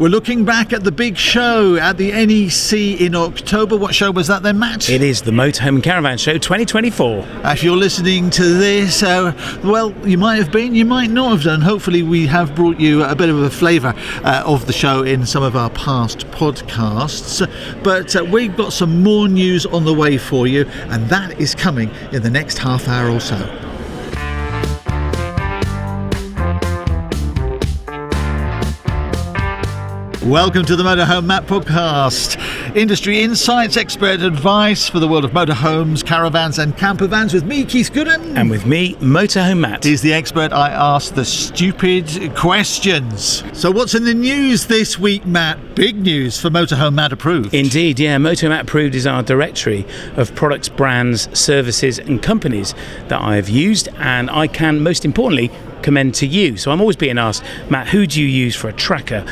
We're looking back at the big show at the NEC in October. What show was that then, Matt? It is the Motorhome and Caravan Show 2024. If you're listening to this, well, you might have been, you might not have done. Hopefully we have brought you a bit of a flavour of the show in some of our past podcasts. But we've got some more news on the way for you, and that is coming in the next half hour or so. Welcome to the Motorhome Matt podcast. Industry insights, expert advice for the world of motorhomes, caravans and camper vans with me, Keith Gooden. And with me, Motorhome Matt. He's the expert. I ask the stupid questions. So what's in the news this week, Matt? Big news for Motorhome Matt Approved. Indeed, yeah. Motorhome Matt Approved is our directory of products, brands, services and companies that I have used, and I can, most importantly, commend to you. So I'm always being asked, Matt, who do you use for a tracker?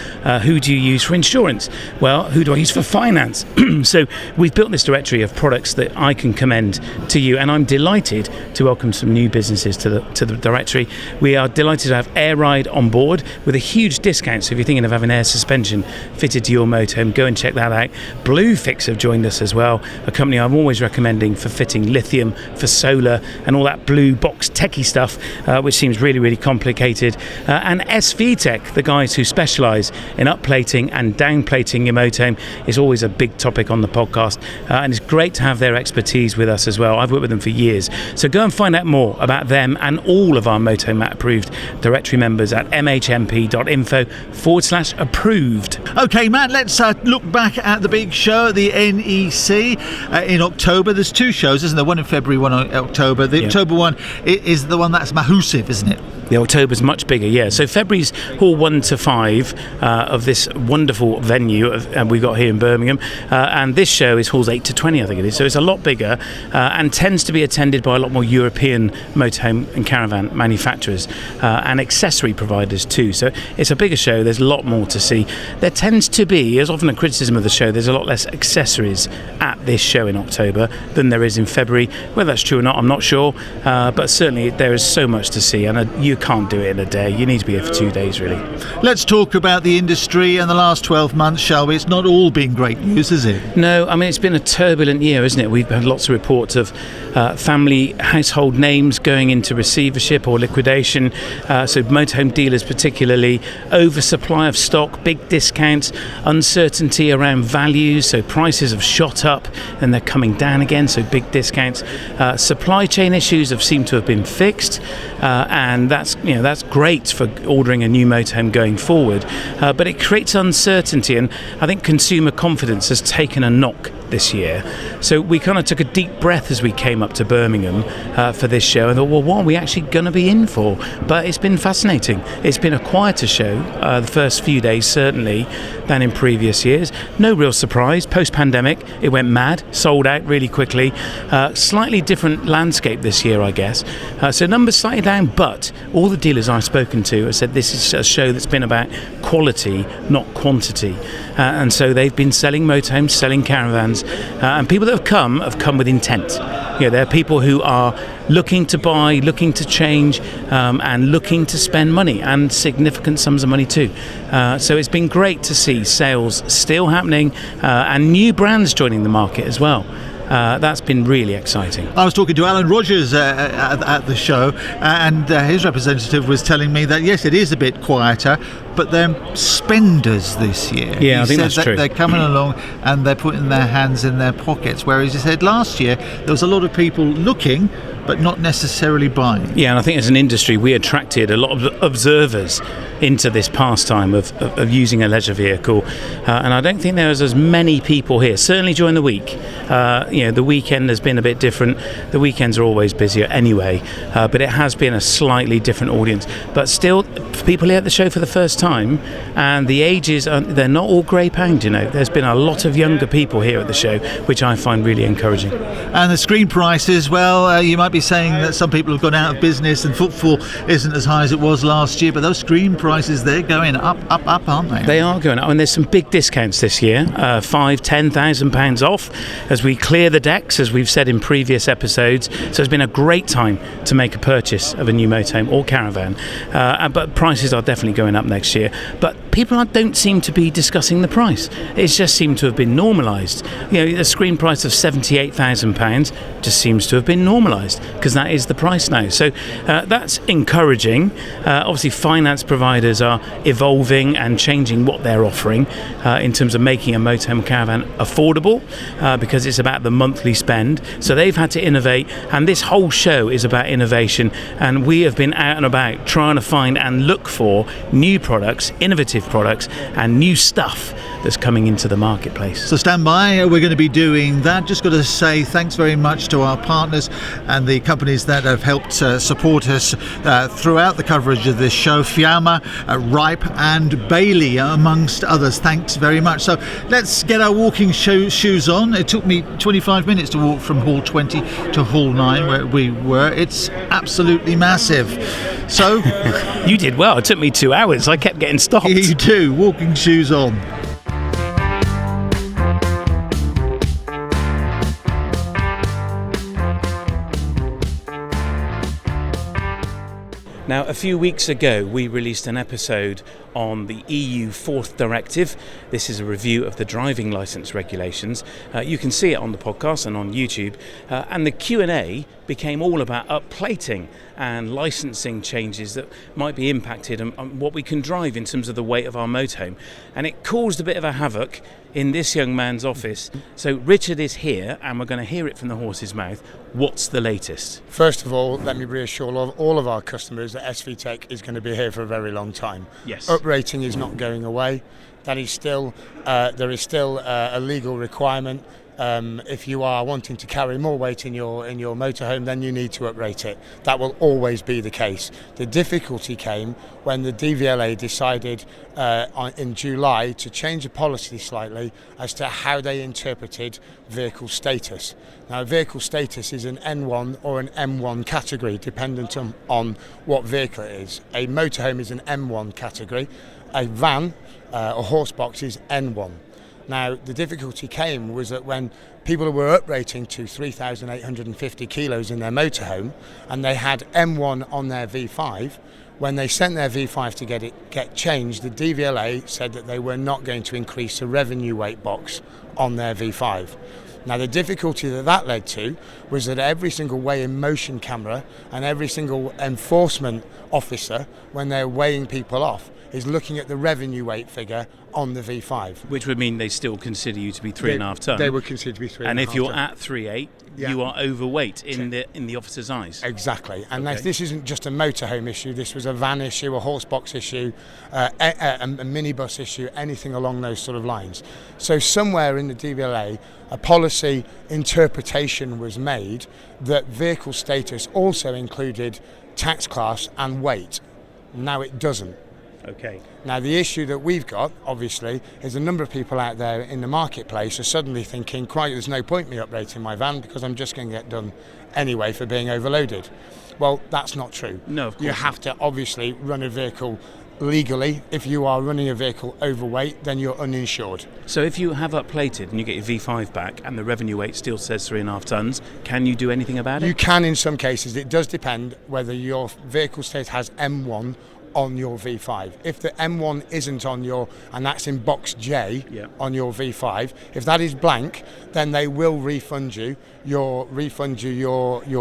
Who do you use for insurance? Well, who do I use for finance? So we've built this directory of products that I can commend to you, and I'm delighted to welcome some new businesses to the directory. We are delighted to have Air Ride on board with a huge discount. So if you're thinking of having air suspension fitted to your motorhome, go and check that out. Bluefix have joined us as well, a company I'm always recommending for fitting lithium, for solar and all that blue box techie stuff, which seems really, really complicated. And SV Tech, the guys who specialise in uplating and downplating your motorhome, is always a big topic on the podcast, and it's great to have their expertise with us as well. I've worked with them for years, so go and find out more about them and all of our Motorhome Matt Approved directory members at mhmp.info/approved. Okay, Matt, let's look back at the big show at the NEC in October. There's two shows, isn't there? One in February, one in October. The October one is the one that's massive, isn't it? The October's much bigger, yeah. So February's Hall 1 to 5 of this wonderful venue we've got here in Birmingham, and this show is Halls 8 to 20, I think it is. So it's a lot bigger and tends to be attended by a lot more European motorhome and caravan manufacturers and accessory providers too. So it's a bigger show. There's a lot more to see. There tends to be, as often a criticism of the show, there's a lot less accessories at this show in October than there is in February. Whether that's true or not, I'm not sure, but certainly there is so much to see, and you can't do it in a day. You need to be here for 2 days, really. Let's talk about the industry and the last 12 months, shall we? It's not all been great news, is it? No, I mean, it's been a turbulent year, isn't it? We've had lots of reports of family household names going into receivership or liquidation, so motorhome dealers particularly, oversupply of stock, big discounts, uncertainty around values, so prices have shot up and they're coming down again, so big discounts. Supply chain issues have seemed to have been fixed, and that's great for ordering a new motorhome going forward, but it creates uncertainty, and I think consumer confidence has taken a knock this year. So we kind of took a deep breath as we came up to Birmingham for this show and thought, well, what are we actually going to be in for? But it's been fascinating. It's been a quieter show, the first few days certainly, than in previous years. No real surprise. Post-pandemic, it went mad, sold out really quickly. Slightly different landscape this year, I guess. So numbers slightly down, but all the dealers I've spoken to have said this is a show that's been about quality, not quantity. And so they've been selling motorhomes, selling caravans, and people that have come with intent. There are people who are looking to buy, looking to change, and looking to spend money, and significant sums of money too. So it's been great to see sales still happening, and new brands joining the market as well. That's been really exciting. I was talking to Alan Rogers at the show, and his representative was telling me that yes, it is a bit quieter, but they're spenders this year. Yeah, I think that's true. They're coming along and they're putting their hands in their pockets, whereas he said last year there was a lot of people looking but not necessarily buying. Yeah, and I think as an industry we attracted a lot of observers into this pastime of using a leisure vehicle, and I don't think there was as many people here, certainly during the week. The weekend has been a bit different. The weekends are always busier anyway, but it has been a slightly different audience. But still, people here at the show for the first time, and the ages, they're not all grey-pound, There's been a lot of younger people here at the show, which I find really encouraging. And the screen prices, well, you might be saying that some people have gone out of business and footfall isn't as high as it was last year, but those screen prices, they're going up, aren't they? They are going up, and there's some big discounts this year, £5,000-10,000 off as we clear the decks, as we've said in previous episodes. So it's been a great time to make a purchase of a new motorhome or caravan, but prices are definitely going up next year. But people don't seem to be discussing the price. It's just seemed to have been normalised. The screen price of £78,000 just seems to have been normalised because that is the price now. So that's encouraging. Obviously, finance providers are evolving and changing what they're offering in terms of making a motorhome caravan affordable because it's about the monthly spend. So they've had to innovate, and this whole show is about innovation, and we have been out and about trying to find and look for new products, innovative products, and new stuff that's coming into the marketplace. So stand by, we're going to be doing that. Just got to say thanks very much to our partners and the companies that have helped support us throughout the coverage of this show, Fiamma, Ripe and Bailey amongst others. Thanks very much. So let's get our walking shoes on. It took me 25 minutes to walk from Hall 20 to Hall 9 where we were. It's absolutely massive. So you did well. It took me 2 hours. I kept getting stopped. You do. Walking shoes on. Now, a few weeks ago, we released an episode on the EU Fourth Directive. This is a review of the driving licence regulations. You can see it on the podcast and on YouTube. And the Q&A became all about uplating and licensing changes that might be impacted on what we can drive in terms of the weight of our motorhome. And it caused a bit of a havoc in this young man's office. So Richard is here, and we're going to hear it from the horse's mouth. What's the latest? First of all, let me reassure all of our customers that SV Tech is going to be here for a very long time. Yes. Uprating is not going away. That is still there is still a legal requirement. If you are wanting to carry more weight in your motorhome, then you need to uprate it. That will always be the case. The difficulty came when the DVLA decided in July to change the policy slightly as to how they interpreted vehicle status. Now, vehicle status is an N1 or an M1 category, dependent on what vehicle it is. A motorhome is an M1 category. A van or horse box is N1. Now, the difficulty came was that when people were uprating to 3,850 kilos in their motorhome and they had M1 on their V5, when they sent their V5 to get changed, the DVLA said that they were not going to increase the revenue weight box on their V5. Now, the difficulty that led to was that every single weigh-in motion camera and every single enforcement officer, when they're weighing people off, is looking at the revenue weight figure on the V5. Which would mean they still consider you to be 3.5 tonne. They would consider to be 3.5 tonne. And if you're at 3.8, you are overweight in the officer's eyes. Exactly. And Okay. this isn't just a motorhome issue. This was a van issue, a horse box issue, a minibus issue, anything along those sort of lines. So somewhere in the DVLA, a policy interpretation was made that vehicle status also included tax class and weight. Now it doesn't. Okay. Now, the issue that we've got, obviously, is a number of people out there in the marketplace are suddenly thinking, quite, there's no point me uprating my van because I'm just going to get done anyway for being overloaded. Well, that's not true. No, of course You have to obviously run a vehicle legally. If you are running a vehicle overweight, then you're uninsured. So if you have uplated and you get your V5 back and the revenue weight still says 3.5 tonnes, can you do anything about it? You can in some cases. It does depend whether your vehicle state has M1 on your V5. If the M1 isn't on your, and that's in box J on your V5, if that is blank, then they will refund you your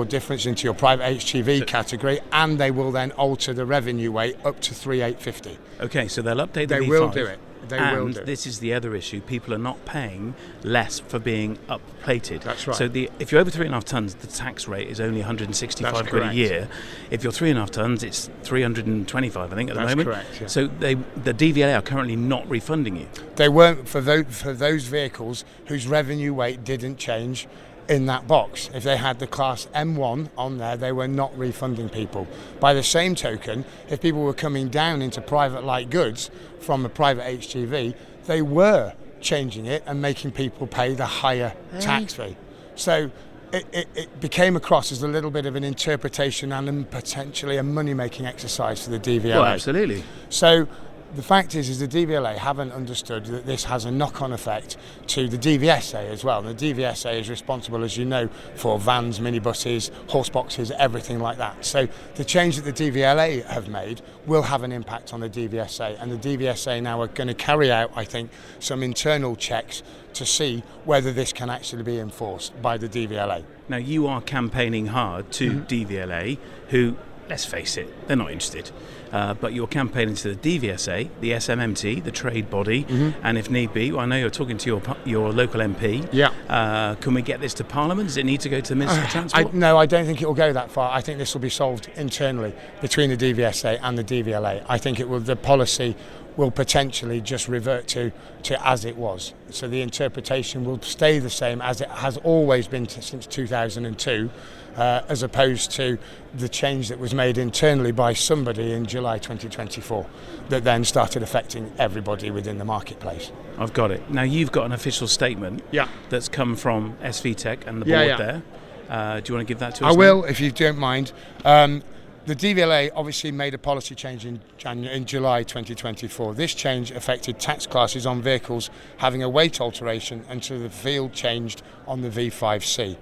difference into your private HGV category, and they will then alter the revenue weight up to 3,850. Okay, so they'll update the V5. They will do it. And this is the other issue. People are not paying less for being uplated. That's right. So if you're over 3.5 tonnes, the tax rate is only 165 quid a year. If you're 3.5 tonnes, it's 325, I think, at the moment. That's correct. Yeah. So the DVLA are currently not refunding you. They weren't for those vehicles whose revenue weight didn't change in that box. If they had the class M1 on there, they were not refunding people. By the same token, if people were coming down into private light goods from a private HGV, they were changing it and making people pay the higher tax fee. So it became across as a little bit of an interpretation and potentially a money-making exercise for the DVLA. Well, absolutely. So The fact is the DVLA haven't understood that this has a knock-on effect to the DVSA as well. And the DVSA is responsible, as you know, for vans, minibuses, horse boxes, everything like that. So the change that the DVLA have made will have an impact on the DVSA, and the DVSA now are going to carry out, I think, some internal checks to see whether this can actually be enforced by the DVLA. Now, you are campaigning hard to DVLA, who, let's face it, they're not interested. But you're campaigning to the DVSA, the SMMT, the trade body, and if need be, I know you're talking to your local MP. Yeah. Can we get this to Parliament? Does it need to go to the Minister of Transport? No, I don't think it will go that far. I think this will be solved internally between the DVSA and the DVLA. I think the policy will potentially just revert to as it was. So the interpretation will stay the same as it has always been since 2002. As opposed to the change that was made internally by somebody in July 2024 that then started affecting everybody within the marketplace. I've got it. Now, you've got an official statement that's come from SVTech and the board there. Do you want to give that to us? I will, if you don't mind. The DVLA obviously made a policy change in July 2024. This change affected tax classes on vehicles having a weight alteration until the field changed on the V5C.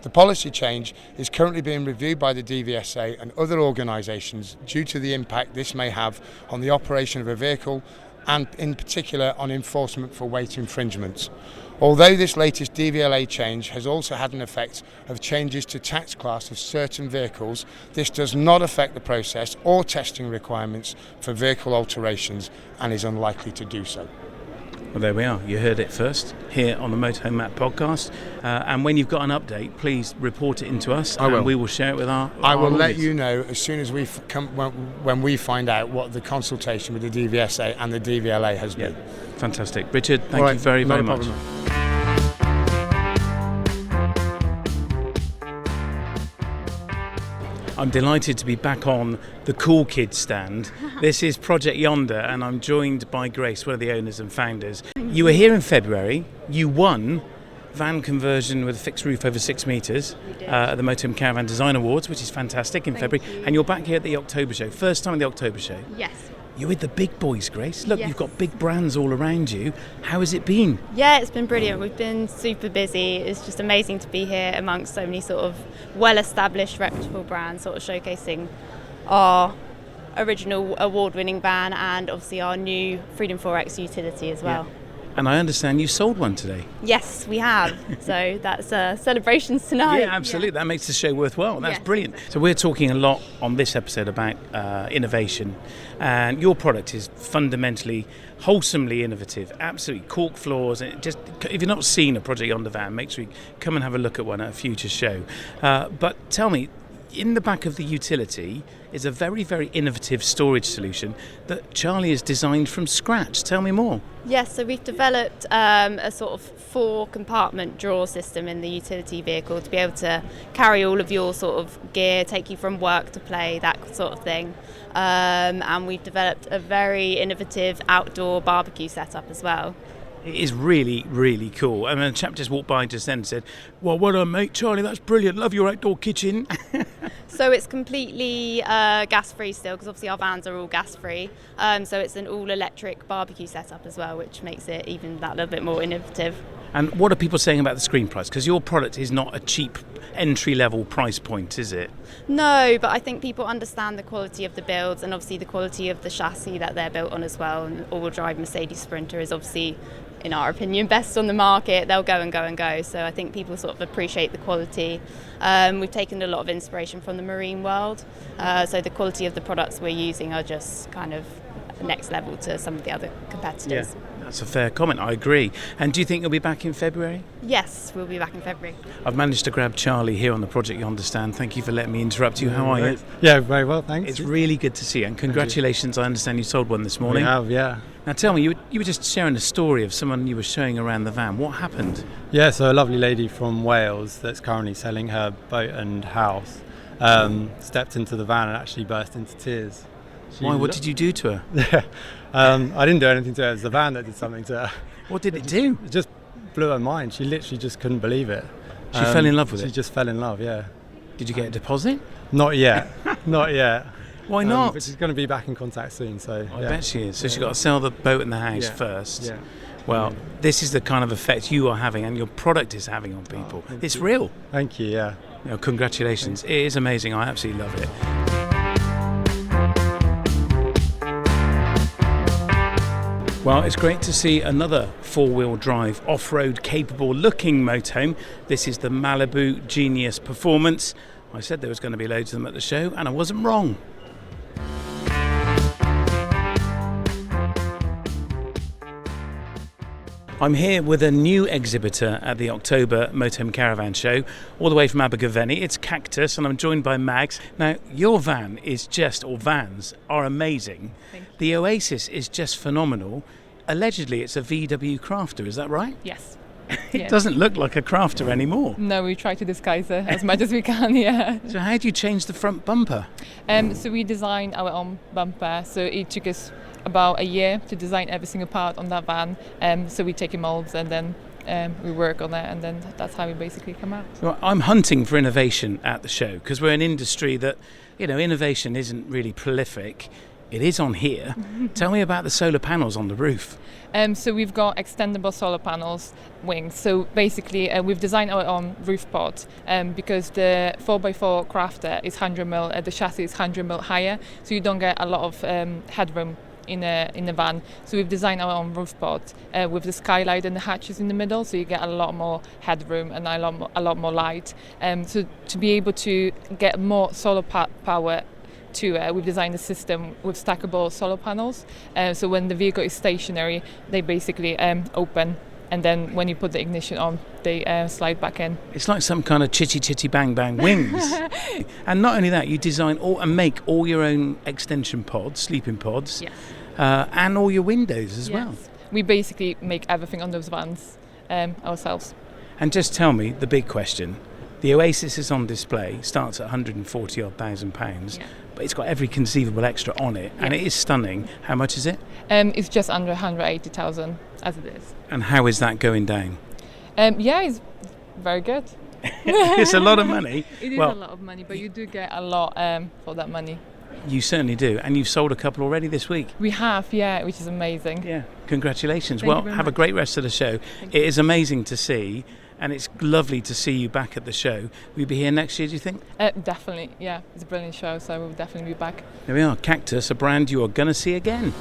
The policy change is currently being reviewed by the DVSA and other organisations due to the impact this may have on the operation of a vehicle and in particular on enforcement for weight infringements. Although this latest DVLA change has also had an effect of changes to tax class of certain vehicles, this does not affect the process or testing requirements for vehicle alterations and is unlikely to do so. Well, there we are. You heard it first here on the Motorhome Matt podcast. And when you've got an update, please report it into us. I will. And we will share it with our I will audience. let you know as soon as when we find out what the consultation with the DVSA and the DVLA has been. Fantastic. Richard, thank you very, very much. I'm delighted to be back on the Cool Kids stand. This is Project Yonder, and I'm joined by Grace, one of the owners and founders. You were here in February. You won van conversion with a fixed roof over 6 metres at the Motorhome Caravan Design Awards, which is fantastic, in February. And you're back here at the October show. First time at the October show. Yes. You're with the big boys, Grace. Look, You've got big brands all around you. How has it been? Yeah, it's been brilliant. We've been super busy. It's just amazing to be here amongst so many sort of well-established, reputable brands, sort of showcasing our original award-winning van and obviously our new Freedom 4X utility as well. Yeah. And I understand you sold one today. Yes, we have. So that's celebrations tonight. Yeah, absolutely. That makes the show worthwhile. That's Yes. brilliant. So we're talking a lot on this episode about innovation. And your product is fundamentally, wholesomely innovative. Absolutely. Cork floors. And just, if you've not seen a Project Yonder van, make sure you come and have a look at one at a future show. But tell me, in the back of the utility is a very, very innovative storage solution that Charlie has designed from scratch. Tell me more. Yes, so we've developed a sort of 4-compartment drawer system in the utility vehicle to be able to carry all of your sort of gear, take you from work to play, that sort of thing. And we've developed a very innovative outdoor barbecue setup as well. It is really, really cool. I mean, a chap just walked by just then and said, well done, mate, Charlie, that's brilliant. Love your outdoor kitchen. So it's completely gas-free still, because obviously our vans are all gas-free. So it's an all-electric barbecue setup as well, which makes it even that little bit more innovative. And what are people saying about the screen price? Because your product is not a cheap entry-level price point, is it? No, but I think people understand the quality of the builds and obviously the quality of the chassis that they're built on as well. And all-wheel drive Mercedes Sprinter is obviously, in our opinion, best on the market. They'll go and go and go. So I think people sort of appreciate the quality. We've taken a lot of inspiration from the marine world. So the quality of the products we're using are just kind of next level to some of the other competitors. Yeah, that's a fair comment. I agree. And do you think you'll be back in February? Yes, we'll be back in February. I've managed to grab Charlie here on the Project Yonder stand. Thank you for letting me interrupt you. How are you? Yeah, very well, thanks. It's really good to see you. And congratulations, I understand you sold one this morning. We have, yeah. Now tell me, you were just sharing a story of someone you were showing around the van. What happened? Yeah, so a lovely lady from Wales that's currently selling her boat and house stepped into the van and actually burst into tears. Why? What did you do to her? I didn't do anything to her. It was the van that did something to her. What did it do? It just blew her mind. She literally just couldn't believe it. She fell in love with it? She just fell in love, yeah. Did you get a deposit? Not yet. Not yet. Why not? But she's going to be back in contact soon, so I bet she is. So she's got to sell the boat and the house first. Yeah. Well, this is the kind of effect you are having and your product is having on people. It's real. Thank you, yeah. Congratulations. It is amazing. I absolutely love it. Well, it's great to see another four-wheel drive off-road capable looking motorhome. This is the Malibu Genius Performance. I said there was going to be loads of them at the show and I wasn't wrong. I'm here with a new exhibitor at the October Motorhome Caravan Show, all the way from Abergavenny. It's Kaktus, and I'm joined by Mags. Now, your van is vans are amazing. The Oasis is just phenomenal. Allegedly, it's a VW crafter, is that right? Yes. It doesn't look like a crafter anymore. No, we try to disguise it as much as we can, yeah. So how do you change the front bumper? So we designed our own bumper, so it took us about a year to design every single part on that van. So we take in molds and then we work on it, and then that's how we basically come out. Well, I'm hunting for innovation at the show because we're an industry that, innovation isn't really prolific. It is on here. Tell me about the solar panels on the roof. So we've got extendable solar panels, wings. So basically we've designed our own roof pod because the 4x4 crafter is 100mm, the chassis is 100mm higher, so you don't get a lot of headroom in a van. So we've designed our own roof pod with the skylight and the hatches in the middle, so you get a lot more headroom and a lot more light. So to be able to get more solar power we've designed a system with stackable solar panels. So when the vehicle is stationary, they basically open, and then when you put the ignition on, they slide back in. It's like some kind of chitty bang bang wings. And not only that, you design and make all your own extension pods, sleeping pods, yes. And all your windows as well. We basically make everything on those vans ourselves. And just tell me the big question. The Oasis is on display, starts at £140,000, but it's got every conceivable extra on it, and it is stunning. How much is it? It's just under 180,000 as it is. And how is that going down? It's very good. It's a lot of money. It is a lot of money, but you do get a lot for that money. You certainly do, and you've sold a couple already this week. We have, which is amazing. Yeah, congratulations. Thank you very have much. A great rest of the show. It is amazing to see, and it's lovely to see you back at the show. Will you be here next year, do you think? Definitely, yeah. It's a brilliant show, so we'll definitely be back. There we are, Kaktus, a brand you are going to see again.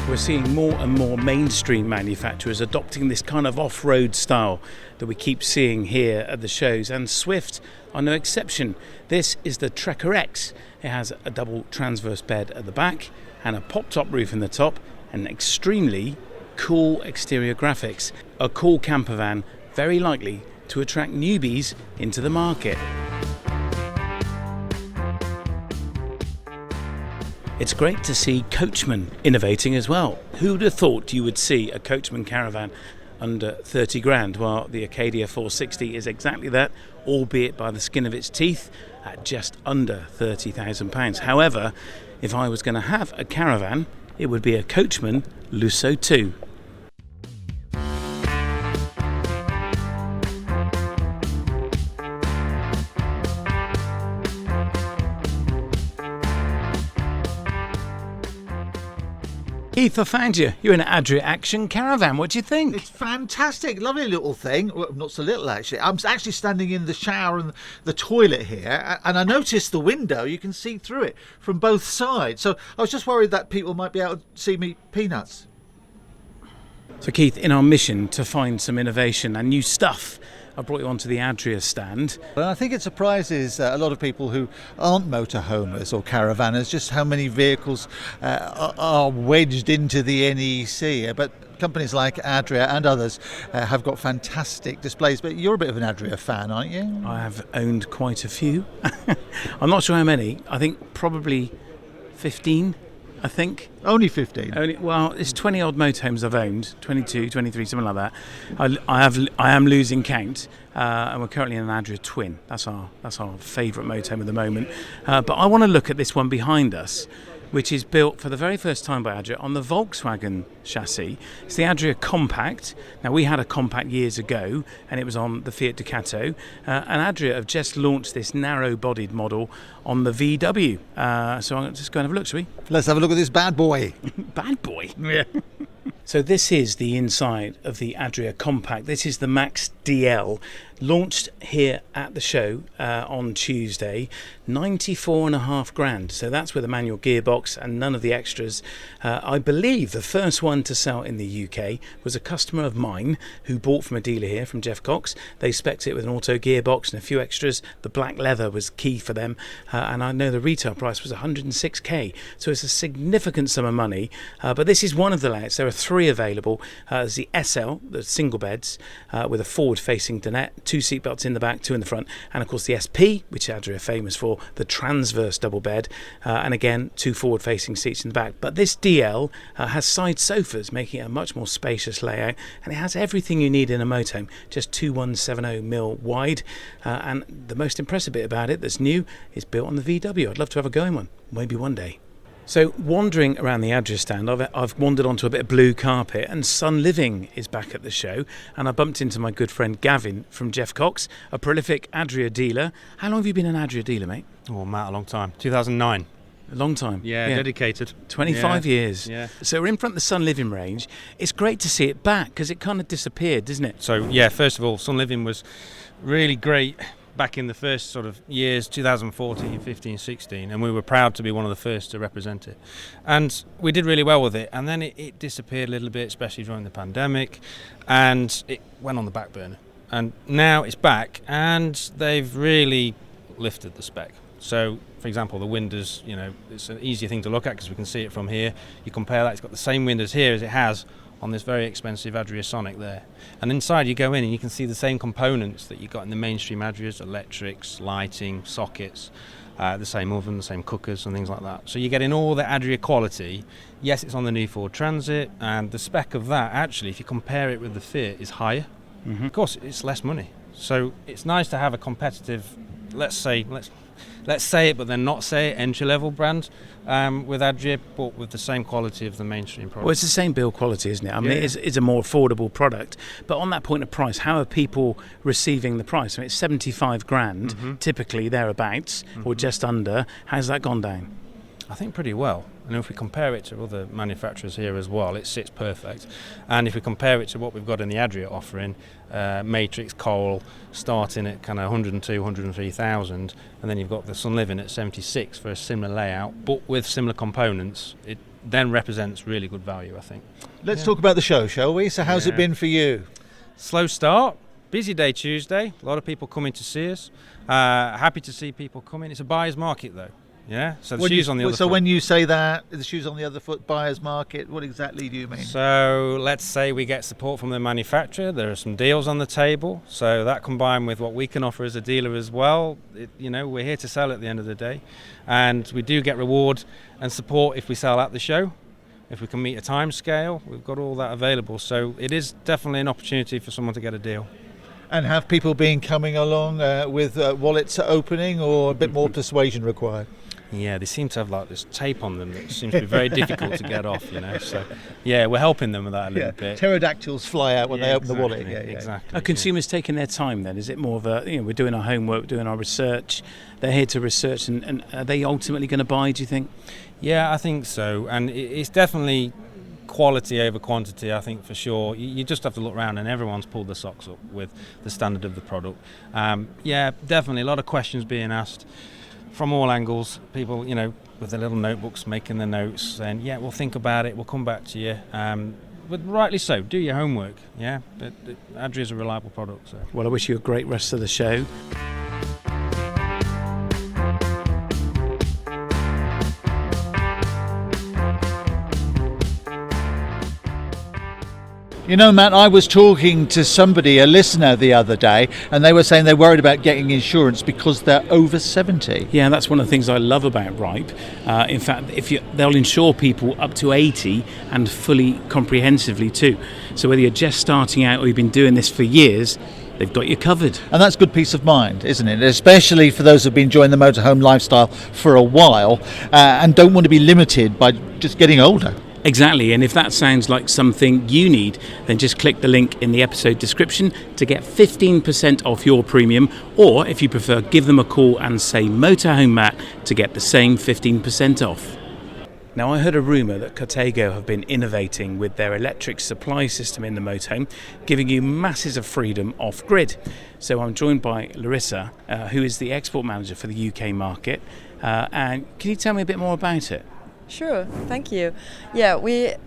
We're seeing more and more mainstream manufacturers adopting this kind of off-road style that we keep seeing here at the shows, and Swift are no exception. This is the Trekker X. It has a double transverse bed at the back and a pop-top roof in the top, and extremely cool exterior graphics. A cool camper van, very likely to attract newbies into the market. It's great to see Coachman innovating as well. Who'd have thought you would see a Coachman caravan under 30 grand? Well, the Acadia 460 is exactly that, albeit by the skin of its teeth at just under £30,000. However, if I was going to have a caravan, it would be a Coachman Lusso 2. Keith, I found you. You're in an Adria Action caravan. What do you think? It's fantastic. Lovely little thing. Well, not so little, actually. I'm actually standing in the shower and the toilet here, and I noticed the window. You can see through it from both sides. So I was just worried that people might be able to see me peanuts. So, Keith, in our mission to find some innovation and new stuff, I brought you onto the Adria stand. Well, I think it surprises a lot of people who aren't motorhomers or caravanners just how many vehicles are wedged into the NEC. But companies like Adria and others have got fantastic displays. But you're a bit of an Adria fan, aren't you? I have owned quite a few. I'm not sure how many. I think probably 15. I think. Only 15? Well, it's 20 odd motorhomes I've owned, 22, 23, something like that. I am losing count, and we're currently in an Adria Twin. That's our favourite motorhome at the moment. But I want to look at this one behind us, which is built for the very first time by Adria on the Volkswagen chassis. It's the Adria Compact. Now, we had a Compact years ago, and it was on the Fiat Ducato, and Adria have just launched this narrow-bodied model on the VW. So I'm just going to have a look, shall we? Let's have a look at this bad boy. Bad boy? Yeah. So this is the inside of the Adria Compact. This is the Max DL, launched here at the show on Tuesday. 94.5 grand. So that's with a manual gearbox and none of the extras. I believe the first one to sell in the UK was a customer of mine who bought from a dealer here, from Jeff Cox. They spec'd it with an auto gearbox and a few extras. The black leather was key for them, and I know the retail price was 106k. So it's a significant sum of money. But this is one of the layouts. There are 3 available. There's the SL, the single beds, with a forward-facing dinette, 2 seat belts in the back, 2 in the front, and of course the SP, which Adria are famous for, the transverse double bed, and again 2 forward-facing seats in the back. But this DL has side sofas, making it a much more spacious layout, and it has everything you need in a motorhome, just 2170mm wide, and the most impressive bit about it that's new is built on the VW. I'd love to have a go in one, maybe one day. So wandering around the Adria stand, I've wandered onto a bit of blue carpet, and Sun Living is back at the show, and I bumped into my good friend Gavin from Jeff Cox, a prolific Adria dealer. How long have you been an Adria dealer, mate? Oh, Matt, a long time. 2009. A long time. Yeah, dedicated. 25 years. Yeah. So we're in front of the Sun Living range. It's great to see it back because it kind of disappeared, doesn't it? So, yeah, first of all, Sun Living was really great back in the first sort of years, 2014, 15, 16, and we were proud to be one of the first to represent it. And we did really well with it, and then it disappeared a little bit, especially during the pandemic, and it went on the back burner. And now it's back, and they've really lifted the spec. So, for example, the windows, it's an easier thing to look at because we can see it from here. You compare that, it's got the same windows here as it has on this very expensive Adria Sonic there. And inside you go in and you can see the same components that you got in the mainstream Adrias, electrics, lighting, sockets, the same oven, the same cookers and things like that. So you're getting all the Adria quality. Yes, it's on the new Ford Transit, and the spec of that, actually, if you compare it with the Fiat, is higher. Mm-hmm. Of course, it's less money. So it's nice to have a competitive, let's say it but then not say it, entry-level brand with Adria, but with the same quality of the mainstream product. Well, it's the same build quality, isn't it? I mean, it's a more affordable product. But on that point of price, how are people receiving the price? I mean, it's 75 grand, typically thereabouts, or just under. How's that gone down? I think pretty well. And if we compare it to other manufacturers here as well, it sits perfect. And if we compare it to what we've got in the Adria offering, Matrix, Coral, starting at kind of 102, 103,000, and then you've got the Sun Living at 76 for a similar layout, but with similar components, it then represents really good value, I think. Let's talk about the show, shall we? So how's it been for you? Slow start, busy day Tuesday, a lot of people coming to see us. Happy to see people coming. It's a buyer's market though. Yeah, so the shoes on the other foot. So when you say that, the shoes on the other foot, buyer's market, what exactly do you mean? So let's say we get support from the manufacturer, there are some deals on the table, so that combined with what we can offer as a dealer as well, we're here to sell at the end of the day, and we do get reward and support if we sell at the show. If we can meet a time scale, we've got all that available, so it is definitely an opportunity for someone to get a deal. And have people been coming along with wallets opening, or a bit more persuasion required? Yeah, they seem to have like this tape on them that seems to be very difficult to get off, So, yeah, we're helping them with that a little bit. Pterodactyls fly out when they open the wallet. Exactly. Are consumers taking their time then? Is it more of a, we're doing our homework, we're doing our research, they're here to research, and are they ultimately going to buy, do you think? Yeah, I think so. And it's definitely quality over quantity, I think, for sure. You just have to look around, and everyone's pulled their socks up with the standard of the product. Yeah, definitely a lot of questions being asked from all angles, people, with their little notebooks making their notes, saying, yeah, we'll think about it, we'll come back to you. But rightly so, do your homework, yeah? But Adria is a reliable product. So. Well, I wish you a great rest of the show. Matt, I was talking to somebody, a listener, the other day, and they were saying they're worried about getting insurance because they're over 70. Yeah, that's one of the things I love about Ripe. In fact, they'll insure people up to 80 and fully comprehensively too. So whether you're just starting out or you've been doing this for years, they've got you covered. And that's good peace of mind, isn't it? Especially for those who've been enjoying the motorhome lifestyle for a while and don't want to be limited by just getting older. Exactly, and if that sounds like something you need, then just click the link in the episode description to get 15% off your premium, or if you prefer, give them a call and say Motorhome Matt to get the same 15% off. Now, I heard a rumour that Carthago have been innovating with their electric supply system in the motorhome, giving you masses of freedom off-grid. So I'm joined by Larissa, who is the export manager for the UK market, and can you tell me a bit more about it? Sure, thank you. Yeah,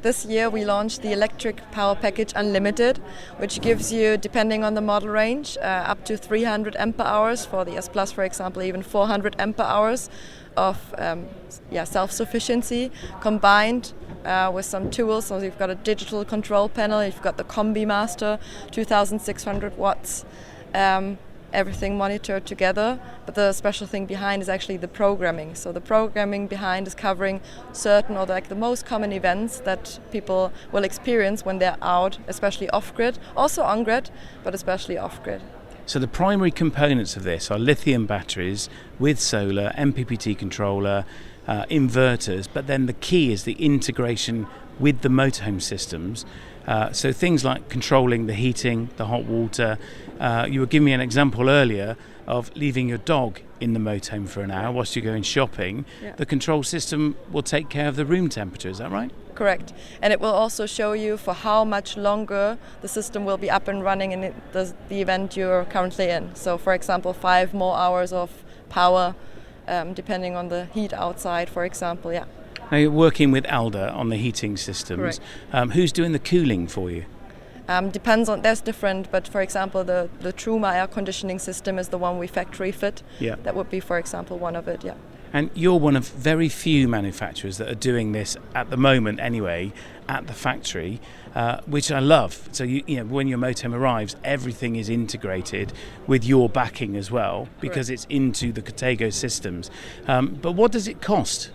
this year we launched the electric power package Unlimited, which gives you, depending on the model range, up to 300 ampere hours for the S Plus, for example, even 400 ampere hours of self-sufficiency, combined with some tools. So you've got a digital control panel, you've got the Combi Master, 2,600 watts. Everything monitored together, but the special thing behind is actually the programming. So the programming behind is covering certain or like the most common events that people will experience when they're out, especially off-grid, also on-grid, but especially off-grid. So the primary components of this are lithium batteries with solar, MPPT controller, inverters, but then the key is the integration with the motorhome systems. So things like controlling the heating, the hot water. You were giving me an example earlier of leaving your dog in the motorhome for an hour whilst you're going shopping. Yeah. The control system will take care of the room temperature, is that right? Correct. And it will also show you for how much longer the system will be up and running in the event you're currently in. So for example, 5 more hours of power, depending on the heat outside, for example, yeah. Now you're working with Alder on the heating systems. Who's doing the cooling for you? Depends on, there's different, but for example the Truma air conditioning system is the one we factory fit. Yeah. That would be, for example, one of it, yeah. And you're one of very few manufacturers that are doing this at the moment anyway, at the factory, which I love. So you know, when your motorhome arrives, everything is integrated with your backing as well, because It's into the Carthago systems. But what does it cost?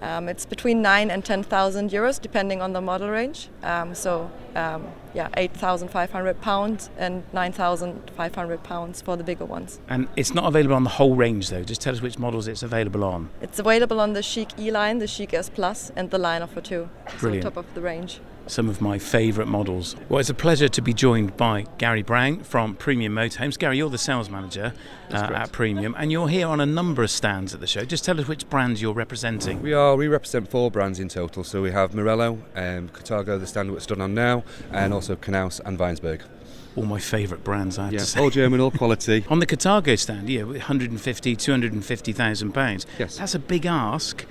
It's between 9,000 and 10,000 euros, depending on the model range. £8,500 and £9,500 for the bigger ones. And it's not available on the whole range, though. Just tell us which models it's available on. It's available on the Chic E-line, the Chic S Plus, and the Line for 2. Brilliant. So top of the range. Some of my favourite models. Well, it's a pleasure to be joined by Gary Brown from Premium Motorhomes. Gary, you're the sales manager at Premium, and you're here on a number of stands at the show. Just tell us which brands you're representing. We represent 4 brands in total. So we have Morello, Carthago, the stand that we're stood on now, and also Knaus and Weinsberg. All my favourite brands, I have to say. All German, all quality. On the Carthago stand, £150,000-250,000. Yes. That's a big ask.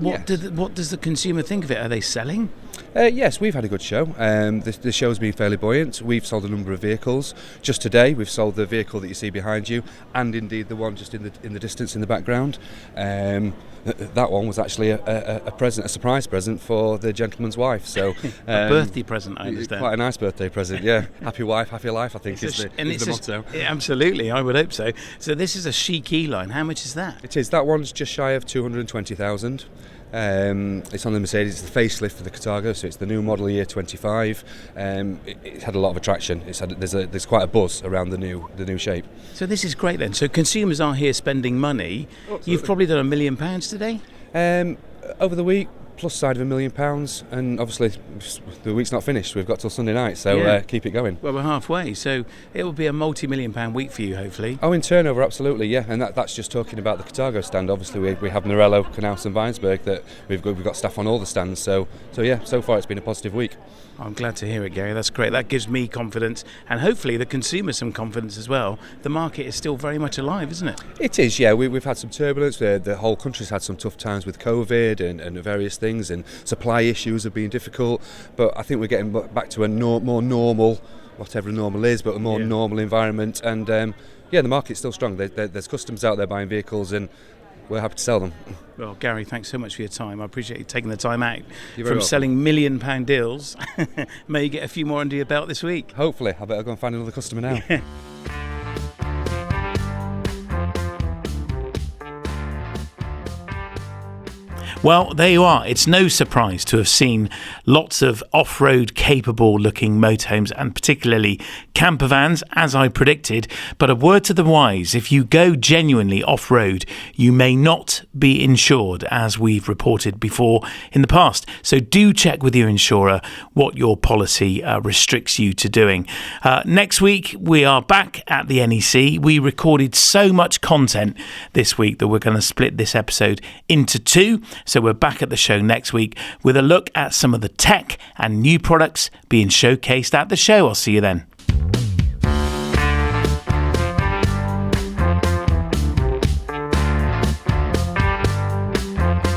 What does the consumer think of it? Are they selling? Yes, we've had a good show. The show's been fairly buoyant. We've sold a number of vehicles. Just today, we've sold the vehicle that you see behind you, and indeed the one just in the distance in the background. That one was actually a surprise present for the gentleman's wife. So a birthday present, I understand. Quite a nice birthday present, yeah. Happy wife, happy life, I think is the motto. Absolutely, I would hope so. So this is a Chic E-line. How much is that? It is. That one's just shy of 220,000. It's on the Mercedes. It's the facelift for the Carthago, so it's the new model year 25. It's had a lot of attraction. There's quite a buzz around the new shape. So this is great then. So consumers are here spending money. Absolutely. You've probably done £1 million today? Over the week, plus side of £1 million, and obviously the week's not finished. We've got till Sunday night, so keep it going. Well, we're halfway, so it will be a multi-million-pound week for you, hopefully. Oh, in turnover, absolutely, yeah. And that's just talking about the Carthago stand. Obviously, we have Morello, Knaus and Weinsberg that we've got staff on all the stands. So yeah, so far it's been a positive week. I'm glad to hear it, Gary. That's great. That gives me confidence, and hopefully the consumer some confidence as well. The market is still very much alive, isn't it? It is, yeah. We've had some turbulence. The whole country's had some tough times with COVID and various things, and supply issues have been difficult. But I think we're getting back to a more normal, whatever normal is, but a more normal environment. And the market's still strong. There's customers out there buying vehicles, and we're happy to sell them. Well, Gary, thanks so much for your time. I appreciate you taking the time out from selling £1 million deals. May you get a few more under your belt this week. Hopefully. I better go and find another customer now. Well, there you are. It's no surprise to have seen lots of off-road capable looking motorhomes and particularly camper vans, as I predicted. But a word to the wise, if you go genuinely off-road, you may not be insured, as we've reported before in the past. So do check with your insurer what your policy restricts you to doing. Next week, we are back at the NEC. We recorded so much content this week that we're going to split this episode into two. So we're back at the show next week with a look at some of the tech and new products being showcased at the show. I'll see you then.